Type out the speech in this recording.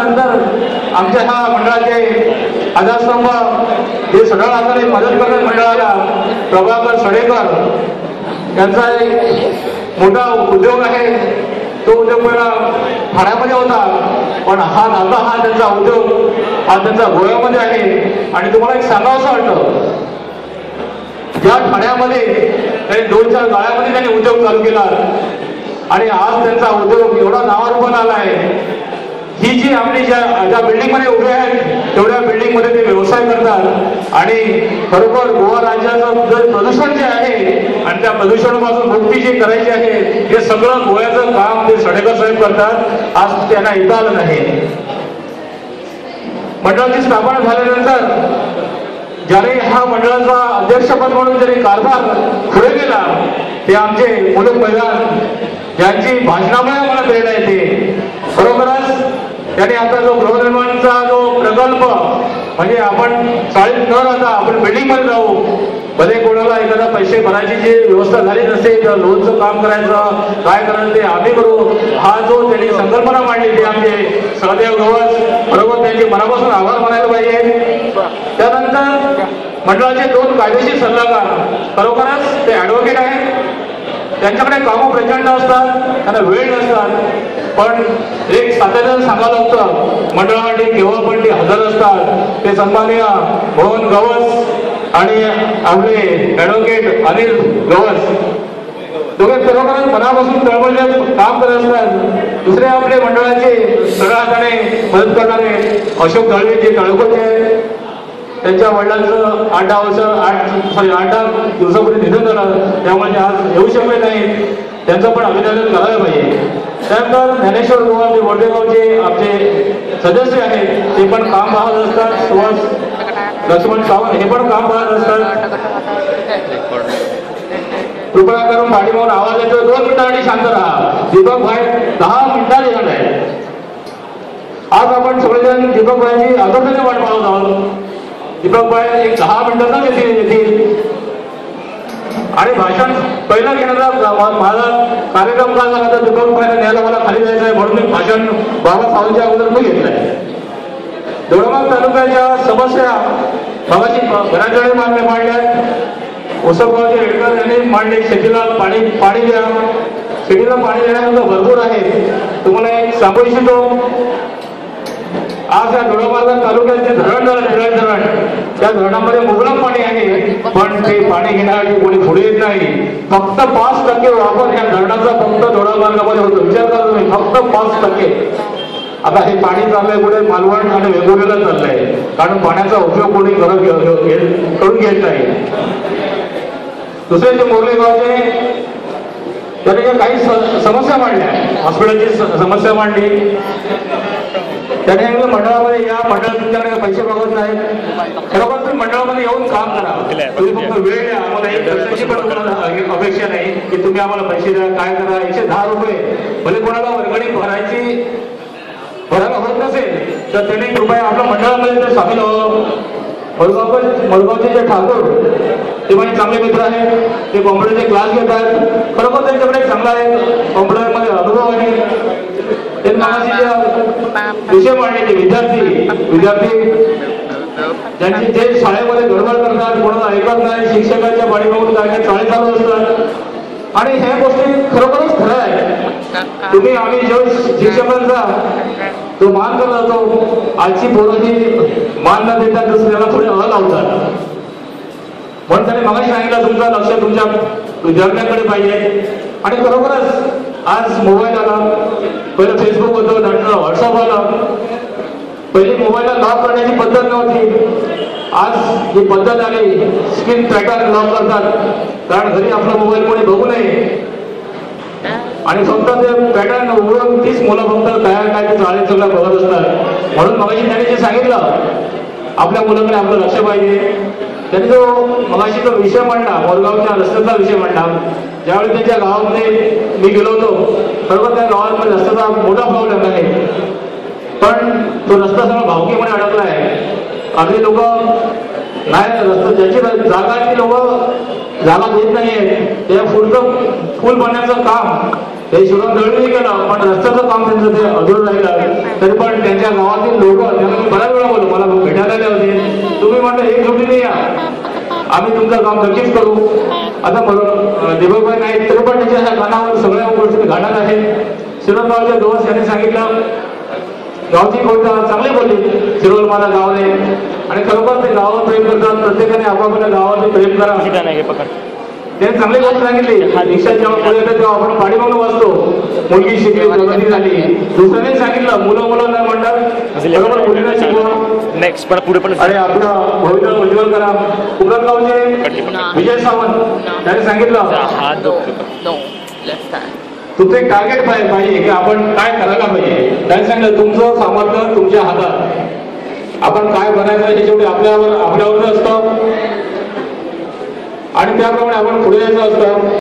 त्यानंतर आमच्या ह्या मंडळाचे आधारस्तंभ जे सढळ हाताने मदत करणाऱ्या मंडळाला प्रभाकर सडेकर यांचा एक मोठा उद्योग आहे. तो उद्योग पहिला ठाण्यामध्ये होता, पण आता हा त्यांचा उद्योग हा त्यांचा गोव्यामध्ये आहे. आणि तुम्हाला एक सांगावं असं वाटतं, ज्या ठाण्यामध्ये त्यांनी 2-4 गाळ्यामध्ये त्यांनी उद्योग चालू केला आणि आज त्यांचा उद्योग एवढा नावारूपाला आला आहे. ही जी आपली ज्या बिल्डिंगमध्ये उभे आहेत तेवढ्या बिल्डिंगमध्ये ते व्यवसाय करतात आणि खरोखर गोवा राज्याचं प्रदूषण जे आहे आणि त्या प्रदूषणापासून मुक्ती जी करायची आहे हे सगळं गोव्याचं काम ते सडेकर साहेब करतात. आज त्यांना येता आलं नाही. मंडळाची स्थापना झाल्यानंतर ज्याने हा मंडळाचा अध्यक्षपद म्हणून ज्यांनी कारभार पुढे गेला ते आमचे मुलुक मैदान, ज्यांची भाषणामुळे आम्हाला प्रेरणा येते. खरोखरच त्याने आता जो गृहनिर्माणचा जो प्रकल्प म्हणजे आपण चाळीत न राहता आपण बिल्डिंग मध्ये जाऊ, भले कोणाला एखादा पैसे भरायची जी व्यवस्था झाली नसेल तर लोनचं काम करायचं काय करायचं ते आम्ही करू, हा जो त्यांनी संकल्पना मांडली ती आमचे सहदेव गवस बरोबर त्यांचे मनापासून आभार मानायला पाहिजे. त्यानंतर मंडळाचे 2 कायदेशीर सल्लागार, खरोखरच ते ॲडव्होकेट आहेत. त्यांच्याकडे कामं प्रचंड असतात, त्यांना वेळ नसतात, पण एक सातत्यानं सांगावं लागतं मंडळासाठी केव्हा पण ते हजर असतात. ते सन्माननीय मोहन गवस आणि आपले ॲडव्होकेट अनिल गवस दोघे खरोखरच मनापासून तळमळीने काम करत असतात. दुसरे आपले मंडळाचे सरळ हाताने मदत करणारे अशोक दळवे जे तळकोटे आहेत, त्यांच्या वडिलांचं 8-10 दिवसापूर्वी निधन झालं, त्यामुळे ते आज येऊ शकले नाही. त्यांचं पण अभिनंदन करायला पाहिजे. त्यानंतर ज्ञानेश्वर गोवा जे वडदेगावचे आमचे सदस्य आहेत ते पण काम पाहत असतात. सुहास लक्ष्मण सावंत हे पण काम पाहत असतात. कृपया करून पाठीमागून आवाज येतो, 2 मिनिटांनी शांत राहा. दीपक भाई 10 मिनिटात येणार आहे. आज आपण सगळेजण दीपक भाईची आदर्शाने वाट पाहत आहोत. दीपक भाई एक 10 मिनिटातच येतील आणि भाषण पहिला घेणारा माझा कार्यक्रम काय झाला तर दीपक भाईला न्यायला मला खाली जायचं आहे म्हणून मी भाषण बाबा सावंतच्या अगोदर मी घेतलंय. दोडामार्ग तालुक्याच्या समस्या भागाची बऱ्याच मांडल्या. उसपगावचे रेडकर यांनी मांडले, शेतीला पाणी द्या. शेतीला पाणी देण्याचा भरपूर आहे. तुम्हाला एक सांगू इच्छितो, आज या दोडामार्ग तालुक्यात जे धरण धरण त्या धरणामध्ये मुबलक पाणी आहे, पण ते पाणी घेण्यासाठी कोणी पुढे येत नाही. फक्त 5% वापर या धरणाचा फक्त दोडामार्गामध्ये होतो. विचार करा तुम्ही, फक्त 5%. आता हे पाणी चाललंय पुढे मालवण आणि वेंगुर्ल्याला चाललंय, कारण पाण्याचा उपयोग कोणी करून घेत नाही. दुसरे जे मोरले गावचे त्याने काही समस्या मांडल्या, हॉस्पिटलची समस्या मांडली. त्याने मंडळामध्ये या, मंडळ तुमच्याकडे पैसे मागत नाही, खरोखर तुम्ही मंडळामध्ये येऊन काम करा. तुम्ही फक्त वेळ द्या, आम्हाला एक पैशाची पण तुम्हाला अपेक्षा नाही की तुम्ही आम्हाला पैसे द्या. काय करा, 110 रुपये भले कोणाला वर्गणी भरायला होत नसेल तर त्यांनी कृपया आपल्या मंडळामध्ये जर सामील व्हावं. मडगावचे जे ठाकूर ते माझे चांगले मित्र आहेत, ते कॉम्प्युटरचे क्लास घेतात. खरोखर त्यांच्याकडे चांगला आहे कॉम्प्युटरमध्ये अनुभव आहे. त्यांनी विषय मांडले विद्यार्थी ज्यांची जे शाळेमध्ये गडबड करतात, कोणाला ऐकत नाही, शिक्षकांच्या पाठीमागून काय शाळे चालू असतात आणि ह्या गोष्टी खरोखरच खरं आहे. तुम्ही आम्ही जो शिक्षकांचा जो मान करत जातो, आजची पोरं जी मान न देतात तसं त्याला थोडे लावतात. म्हणून त्याने मगाशी सांगितलं तुमचं लक्ष तुमच्या विद्यार्थ्यांकडे पाहिजे. आणि खरोखरच आज मोबाईल आला, पहिलं फेसबुक होतं, नंतर व्हॉट्सअप आलं. पहिली मोबाईलला लॉक करण्याची पद्धत नव्हती, आज ही पद्धत आली. स्क्रीन पॅटर्न लॉक करतात, कारण घरी आपला मोबाईल कोणी बघू नये आणि फक्त ते पॅटर्न उघडून तीच मुलं फक्त काय ते चाळे सगळं बघत असतात. म्हणून मगाशी त्याने जे सांगितलं आपल्या मुलांकडे आपलं लक्ष पाहिजे. त्यांनी जो मगाशी तो विषय मांडला, मोरगावच्या रस्त्याचा विषय मांडला. ज्यावेळी त्यांच्या गावामध्ये मी गेलो होतो, बरोबर त्या गावामध्ये रस्त्याचा मोठा प्रॉब्लेम आहे, पण तो रस्ता सगळा भावकीमध्ये अडकला आहे. अर्धे लोक नाही रस्ता ज्याची जागा आहे ती लोक जागा देत नाहीये. त्या पुढचं पूल बनण्याचं काम हे शिवराम दळवीने केलं, पण रस्त्याचं काम त्यांचं ते अधूर राहिलं. तरी पण त्यांच्या गावातील तुमचं काम नक्कीच करू. आता दीपकभाई नाईक तरी पण त्याच्या कानावर सगळ्या गोष्टी घालणार आहेत. शिरोलगावच्या दोस्त यांनी सांगितलं, गावची गोष्ट चांगली बोलली शिरोल माझा गावाने, आणि खरोखर ते गावावर प्रेम करतात. प्रत्येकाने आपापल्या गावावर प्रेम करा. त्यांनी चांगली गोष्ट सांगितली. रिक्षा जेव्हा पुढे येतात तेव्हा आपण पाठीमागून वाचतो, मुलगी शिकली प्रगती झाली. दुसऱ्याने सांगितलं मुलं न म्हणतात बरोबर मुलीला शिकवा नेक्स्ट पण पुढे पण आणि आपलं भविष्य उज्ज्वल करा. कुमरगावचे विजय सावंत त्यांनी सांगितलं तुमचं एक टार्गेट पाहिजे की आपण काय करायला पाहिजे. त्यांनी सांगितलं तुमचं सामर्थ्य तुमच्या हातात, आपण काय बनायचं हे शेवटी आपल्यावर असतं आणि त्याप्रमाणे आपण पुढे जायचं असतं.